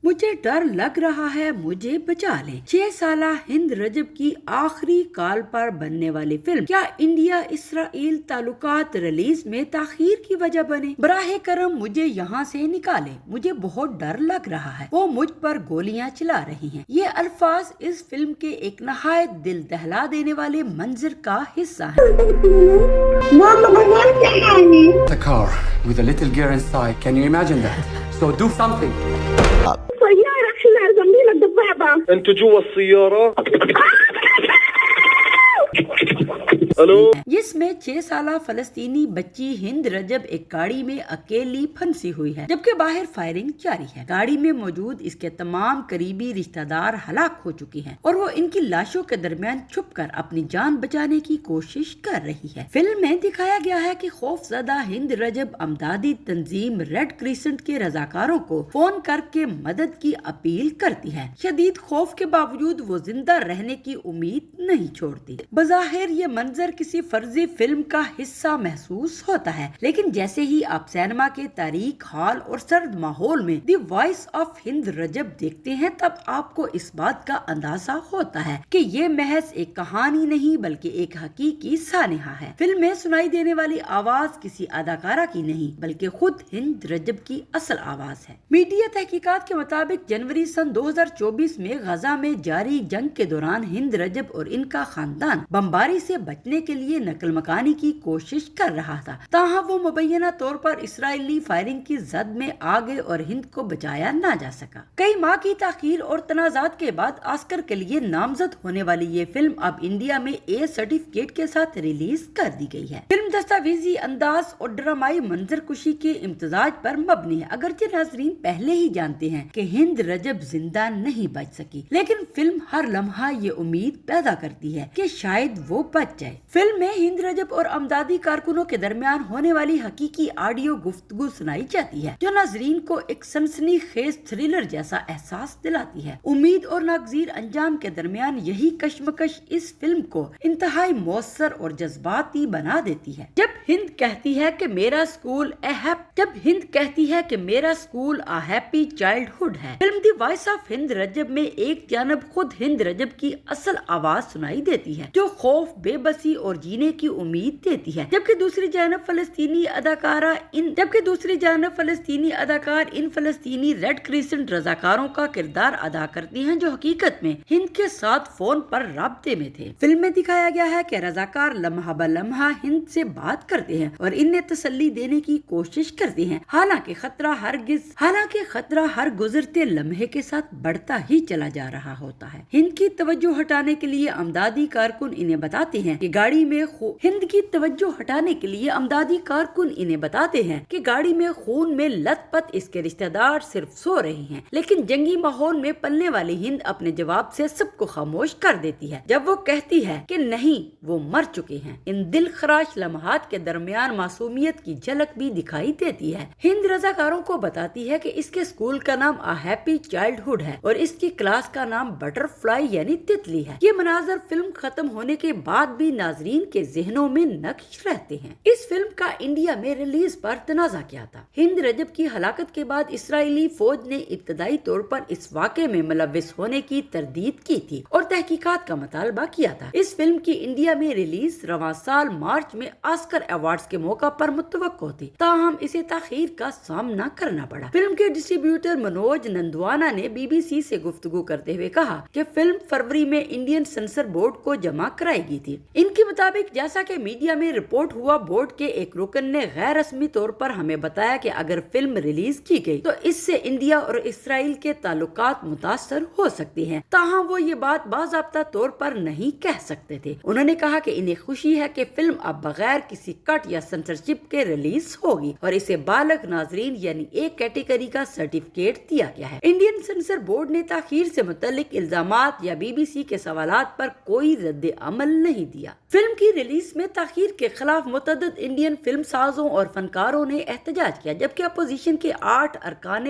مجھے ڈر لگ رہا ہے، مجھے بچا لیں۔ 6 سالہ ہند رجب کی آخری کال پر بننے والی فلم کیا انڈیا اسرائیل تعلقات ریلیز میں تاخیر کی وجہ بنے؟ براہ کرم مجھے یہاں سے نکالیں، مجھے بہت ڈر لگ رہا ہے، وہ مجھ پر گولیاں چلا رہی ہیں۔ یہ الفاظ اس فلم کے ایک نہایت دل دہلا دینے والے منظر کا حصہ ہیں۔ The car with a little girl inside. Can you imagine that? So do something. سيارة احنا جنبينا الدبابة. انتوا جوا السيارة؟ الو، جس میں 6 سالہ فلسطینی بچی ہند رجب ایک گاڑی میں اکیلی پھنسی ہوئی ہے، جبکہ باہر فائرنگ جاری ہے۔ گاڑی میں موجود اس کے تمام قریبی رشتہ دار ہلاک ہو چکی ہیں اور وہ ان کی لاشوں کے درمیان چھپ کر اپنی جان بچانے کی کوشش کر رہی ہے۔ فلم میں دکھایا گیا ہے کہ خوف زدہ ہند رجب امدادی تنظیم ریڈ کریسنٹ کے رضاکاروں کو فون کر کے مدد کی اپیل کرتی ہے۔ شدید خوف کے باوجود وہ زندہ رہنے کی امید نہیں چھوڑتی۔ بظاہر یہ منظر کسی فرضی فلم کا حصہ محسوس ہوتا ہے، لیکن جیسے ہی آپ سینما کے تاریک ہال اور سرد ماحول میں دی وائس آف ہند رجب دیکھتے ہیں، تب آپ کو اس بات کا اندازہ ہوتا ہے کہ یہ محض ایک کہانی نہیں بلکہ ایک حقیقی سانحہ ہے۔ فلم میں سنائی دینے والی آواز کسی اداکارہ کی نہیں بلکہ خود ہند رجب کی اصل آواز ہے۔ میڈیا تحقیقات کے مطابق جنوری سن 2024 میں غزہ میں جاری جنگ کے دوران ہند رجب اور ان کا خاندان بمباری سے بچنے کے لیے نقل مکانی کی کوشش کر رہا تھا، تاہم وہ مبینہ طور پر اسرائیلی فائرنگ کی زد میں آ گئے اور ہند کو بچایا نہ جا سکا۔ کئی ماہ کی تاخیر اور تنازعات کے بعد آسکر کے لیے نامزد ہونے والی یہ فلم اب انڈیا میں اے سرٹیفکیٹ کے ساتھ ریلیز کر دی گئی ہے۔ فلم دستاویزی انداز اور ڈرامائی منظر کشی کے امتزاج پر مبنی ہے۔ اگرچہ ناظرین پہلے ہی جانتے ہیں کہ ہند رجب زندہ نہیں بچ سکی، لیکن فلم ہر لمحہ یہ امید پیدا کرتی ہے کہ شاید وہ بچ جائے۔ فلم میں ہند رجب اور امدادی کارکنوں کے درمیان ہونے والی حقیقی آڈیو گفتگو سنائی جاتی ہے، جو ناظرین کو ایک سنسنی خیز تھرلر جیسا احساس دلاتی ہے۔ امید اور ناگزیر انجام کے درمیان یہی کشمکش اس فلم کو انتہائی مؤثر اور جذباتی بنا دیتی ہے۔ جب ہند کہتی ہے کہ میرا اسکول ا ہیپی چائلڈ ہوڈ ہے، فلم دی وائس آف ہند رجب میں ایک جانب خود ہند رجب کی اصل آواز سنائی دیتی ہے، جو خوف، بے بسی اور جینے کی امید دیتی ہے، جبکہ دوسری جانب فلسطینی اداکار ان فلسطینی ریڈ کریسنٹ رضاکاروں کا کردار ادا کرتی ہیں جو حقیقت میں ہند کے ساتھ فون پر رابطے میں تھے۔ فلم میں دکھایا گیا ہے کہ رضاکار لمحہ بلمحہ ہند سے بات کرتے ہیں اور انہیں تسلی دینے کی کوشش کرتے ہیں، حالانکہ خطرہ ہر گزرتے لمحے کے ساتھ بڑھتا ہی چلا جا رہا ہوتا ہے۔ ہند کی توجہ ہٹانے کے لیے امدادی کارکن انہیں بتاتے ہیں کہ گاڑی میں خون میں لت پت اس کے رشتہ دار صرف سو رہے ہیں، لیکن جنگی ماحول میں پلنے والی ہند اپنے جواب سے سب کو خاموش کر دیتی ہے جب وہ کہتی ہے کہ نہیں، وہ مر چکے ہیں۔ ان دل خراش لمحات کے درمیان معصومیت کی جھلک بھی دکھائی دیتی ہے۔ ہند رضاکاروں کو بتاتی ہے کہ اس کے اسکول کا نام ا ہیپی چائلڈ ہوڈ ہے اور اس کی کلاس کا نام بٹر فلائی یعنی تتلی ہے۔ یہ مناظر فلم ختم ہونے کے بعد بھی ناظرین کے ذہنوں میں نقش رہتے ہیں۔ اس فلم کا انڈیا میں ریلیز پر تنازع کیا تھا۔ ہند رجب کی ہلاکت کے بعد اسرائیلی فوج نے ابتدائی طور پر اس واقعے میں ملوث ہونے کی تردید کی تھی اور تحقیقات کا مطالبہ کیا تھا۔ اس فلم کی انڈیا میں ریلیز رواں سال مارچ میں آسکر ایوارڈز کے موقع پر متوقع تھی، تاہم اسے تاخیر کا سامنا کرنا پڑا۔ فلم کے ڈسٹریبیوٹر منوج نندوانا نے بی بی سی سے گفتگو کرتے ہوئے کہا کہ فلم فروری میں انڈین سینسر بورڈ کو جمع کرائی گئی تھی۔ ان کے مطابق جیسا کہ میڈیا میں رپورٹ ہوا، بورڈ کے ایک رکن نے غیر رسمی طور پر ہمیں بتایا کہ اگر فلم ریلیز کی گئی تو اس سے انڈیا اور اسرائیل کے تعلقات متاثر ہو سکتے ہیں، تاہم وہ یہ بات باضابطہ طور پر نہیں کہہ سکتے تھے۔ انہوں نے کہا کہ انہیں خوشی ہے کہ فلم اب بغیر کسی کٹ یا سنسرشپ کے ریلیز ہوگی اور اسے بالغ ناظرین یعنی ایک کیٹیگری کا سرٹیفکیٹ دیا گیا ہے۔ انڈین سینسر بورڈ نے تاخیر سے متعلق الزامات یا بی بی سی کے سوالات پر کوئی رد عمل نہیں دیا۔ فلم کی ریلیز میں تاخیر کے خلاف متعدد انڈین فلم سازوں اور فنکاروں نے احتجاج کیا، جبکہ اپوزیشن کے 8 ارکان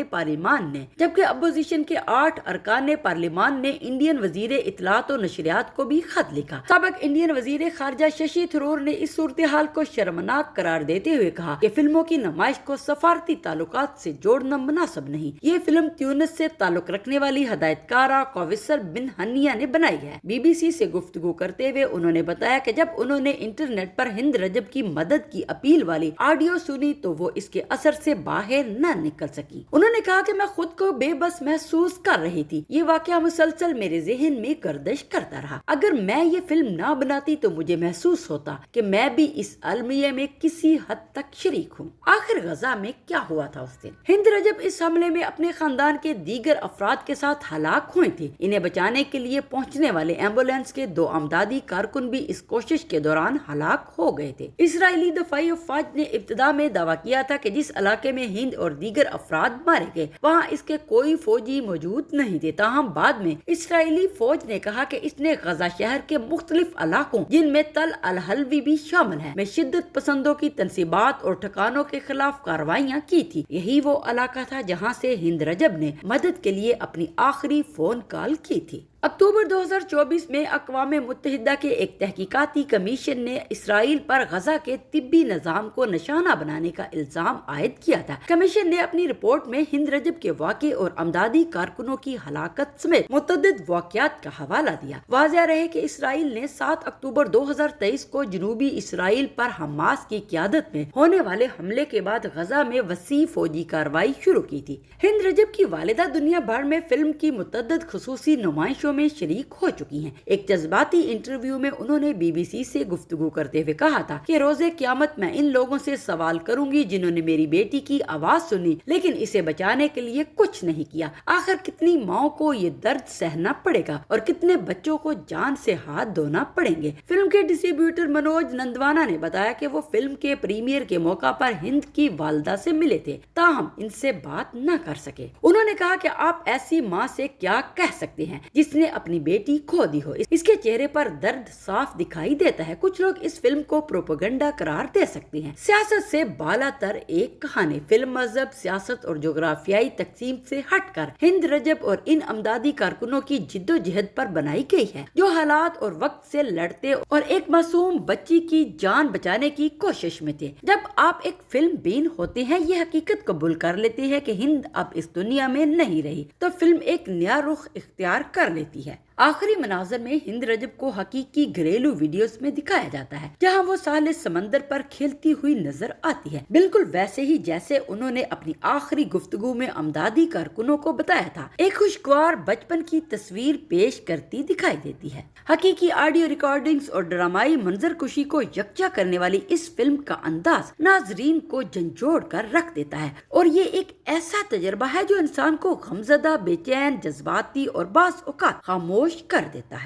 پارلیمان نے انڈین وزیر اطلاعات و نشریات کو بھی خط لکھا۔ سابق انڈین وزیر خارجہ ششی تھرور نے اس صورتحال کو شرمناک قرار دیتے ہوئے کہا کہ فلموں کی نمائش کو سفارتی تعلقات سے جوڑنا مناسب نہیں۔ یہ فلم تیونس سے تعلق رکھنے والی ہدایت کارہ کوثر بن ہنیہ نے بنائی ہے۔ بی بی سی سے گفتگو کرتے ہوئے انہوں نے بتایا کہ جب انہوں نے انٹرنیٹ پر ہند رجب کی مدد کی اپیل والی آڈیو سنی تو وہ اس کے اثر سے باہر نہ نکل سکی۔ انہوں نے کہا کہ میں خود کو بے بس محسوس کر رہی تھی۔ یہ واقعہ مسلسل میرے ذہن میں گردش کرتا رہا۔ اگر میں یہ فلم نہ بناتی تو مجھے محسوس ہوتا کہ میں بھی اس المیہ میں کسی حد تک شریک ہوں۔ آخر غزہ میں کیا ہوا تھا اس دن؟ ہند رجب اس حملے میں اپنے خاندان کے دیگر افراد کے ساتھ ہلاک ہوئے تھے۔ انہیں بچانے کے لیے پہنچنے والے ایمبولینس کے 2 امدادی کارکن بھی اس کوشش کے دوران ہلاک ہو گئے تھے۔ اسرائیلی دفاعی افواج نے ابتدا میں دعویٰ کیا تھا کہ جس علاقے میں ہند اور دیگر افراد مارے گئے وہاں اس کے کوئی فوجی موجود نہیں تھے، تاہم بعد میں اسرائیلی فوج نے کہا کہ اس نے غزہ شہر کے مختلف علاقوں جن میں تل الحلوی بھی شامل ہے میں شدت پسندوں کی تنصیبات اور ٹھکانوں کے خلاف کارروائیاں کی تھی۔ یہی وہ علاقہ تھا جہاں سے ہند رجب نے مدد کے لیے اپنی آخری فون کال کی تھی۔ اکتوبر 2024 میں اقوام متحدہ کے ایک تحقیقاتی کمیشن نے اسرائیل پر غزہ کے طبی نظام کو نشانہ بنانے کا الزام عائد کیا تھا۔ کمیشن نے اپنی رپورٹ میں ہند رجب کے واقعے اور امدادی کارکنوں کی ہلاکت سمیت متعدد واقعات کا حوالہ دیا۔ واضح رہے کہ اسرائیل نے 7 اکتوبر 2023 کو جنوبی اسرائیل پر حماس کی قیادت میں ہونے والے حملے کے بعد غزہ میں وسیع فوجی کارروائی شروع کی تھی۔ ہند رجب کی والدہ دنیا بھر میں فلم کی متعدد خصوصی نمائشوں میں شریک ہو چکی ہیں۔ ایک جذباتی انٹرویو میں انہوں نے بی بی سی سے گفتگو کرتے ہوئے کہا تھا کہ روز قیامت میں ان لوگوں سے سوال کروں گی جنہوں نے میری بیٹی کی آواز سنی لیکن اسے بچانے کے لیے کچھ نہیں کیا۔ آخر کتنی ماؤں کو یہ درد سہنا پڑے گا اور کتنے بچوں کو جان سے ہاتھ دھونا پڑیں گے۔ فلم کے ڈسٹریبیوٹر منوج نندوانا نے بتایا کہ وہ فلم کے پریمیئر کے موقع پر ہند کی والدہ سے ملے تھے، تاہم ان سے بات نہ کر سکے۔ انہوں نے کہا کہ آپ ایسی ماں سے کیا کہہ سکتے ہیں جس نے اپنی بیٹی کھو دی ہو؟ اس کے چہرے پر درد صاف دکھائی دیتا ہے۔ کچھ لوگ اس فلم کو پروپیگنڈا قرار دے سکتے ہیں۔ سیاست سے بالا تر ایک کہانی، فلم مذہب، سیاست اور جغرافیائی تقسیم سے ہٹ کر ہند رجب اور ان امدادی کارکنوں کی جد و جہد پر بنائی گئی ہے جو حالات اور وقت سے لڑتے اور ایک معصوم بچی کی جان بچانے کی کوشش میں تھے۔ جب آپ ایک فلم بین ہوتے ہیں، یہ حقیقت قبول کر لیتے ہیں کہ ہند اب اس دنیا میں نہیں رہی، تو فلم ایک نیا رخ اختیار کر لیتی ہے۔ آخری مناظر میں ہند رجب کو حقیقی گھریلو ویڈیوز میں دکھایا جاتا ہے جہاں وہ ساحل سمندر پر کھیلتی ہوئی نظر آتی ہے، بالکل ویسے ہی جیسے انہوں نے اپنی آخری گفتگو میں امدادی کارکنوں کو بتایا تھا۔ ایک خوشگوار بچپن کی تصویر پیش کرتی دکھائی دیتی ہے۔ حقیقی آڈیو ریکارڈنگز اور ڈرامائی منظر کشی کو یکجا کرنے والی اس فلم کا انداز ناظرین کو جھنجھوڑ کر رکھ دیتا ہے اور یہ ایک ایسا تجربہ ہے جو انسان کو غمزدہ، بے چین، جذباتی اور بعض اوقات خاموش کر دیتا ہے۔